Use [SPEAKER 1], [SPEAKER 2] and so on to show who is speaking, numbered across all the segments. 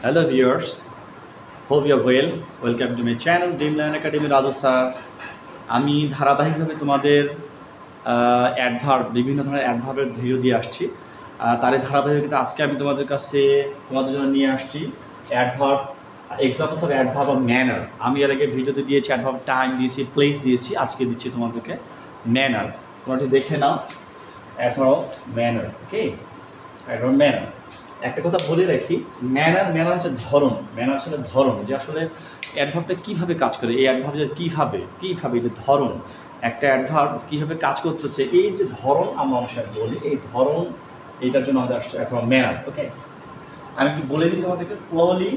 [SPEAKER 1] Hello viewers, hope you are well. Welcome to my channel Dreamland Academy Raju sir. আমি ধারাবাহিকভাবে তোমাদের adverb বিভিন্ন ধরনের অ্যাডভার্বের ভিডিও দিয়ে আসছি। তারই ধারাবাহিকতা আজকে আমি তোমাদের জন্য নিয়ে আসছি adverb examples of adverb of manner. আমি এর আগে ভিডিওতে দিয়েছি অ্যাডভার্ব টাইম দিয়েছি, প্লেস দিয়েছি, আজকে দিচ্ছি তোমাদেরকে ম্যানার। তোমরা দেখে নাও adverb of manner. Okay, adverb manner. একটা কথা বলে রাখি, ম্যানার হচ্ছে ধরন। ম্যানার হচ্ছে ধরন, যে আসলে অ্যাডভার্বটা কীভাবে কাজ করে, এই অ্যাডভার্ব যে কীভাবে যে ধরন, একটা অ্যাডভার্ব কীভাবে কাজ করতেছে, এই যে ধরন আমরা অনেক সময় বলি, এই ধরন এইটার জন্য আমাদের আসছে অ্যাডভার্ব ম্যানার। ওকে, আমি কি বলে দিই তোমাদেরকে, slowly,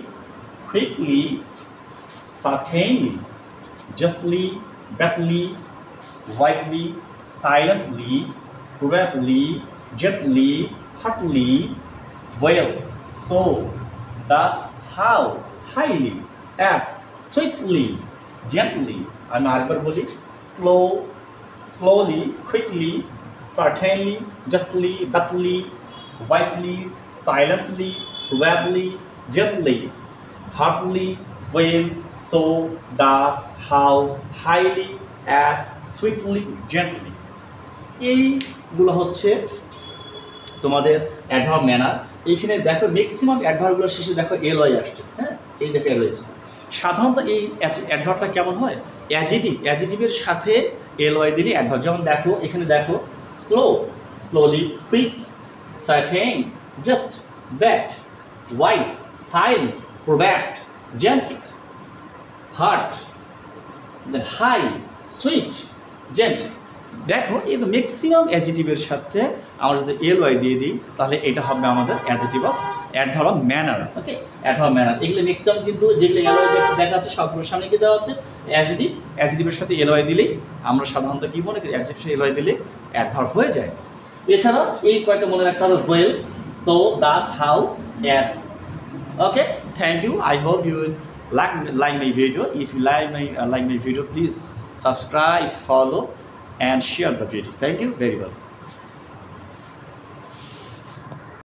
[SPEAKER 1] quickly, certainly, justly, Batley, wisely, silently, probably, gently, hotly, well, so, thus, how, highly, as, sweetly, gently. আমি আরেকবার বলি, slowly, quickly, certainly, justly, bitterly, wisely, silently, probably, gently, hotly, well, so, thus, how, highly, as, sweetly, gently. এইগুলো হচ্ছে তোমাদের adverb manner. এইখানে দেখো maximum অ্যাডভার্বগুলোর শেষে দেখো এলওয়াই আসছে। হ্যাঁ, এই দেখো এলওয়াই। সাধারণত এই অ্যাডভার্বটা কেমন হয়, অ্যাডজেটিভের সাথে এলওয়াই দিলে অ্যাডভার্ব। যেমন দেখো এখানে দেখো, slowly, quick, certain, just, bad, wise, silent, প্রোব্যাক্ট, gentle, hard, then high, sweet, জেন্ট। দেখো এই ম্যাক্সিমাম অ্যাডজেটিভের সাথে আমরা যদি এলওয়াই দিয়ে দিই তাহলে এটা হবে আমাদের adjective of adverb of manner. Okay, adverb manner এগুলো ম্যাক্সিমাম কিন্তু যেগুলো এলওয়াই দেখা যাচ্ছে সবগুলোর সামনে কি দেওয়া আছে অ্যাডজেটিভের সাথে এলওয়াই দিলেই আমরা সাধারণত কি মনে করি, অ্যাডজেটিভের সাথে এলওয়াই দিলে অ্যাডভার্ব হয়ে যায়। এছাড়া এই কয়েকটা মনে রাখতে হবে, well, so, that's, how, as. Okay, thank you. I hope you like my video. If you like my video, please subscribe, follow and share the videos. Thank you very much.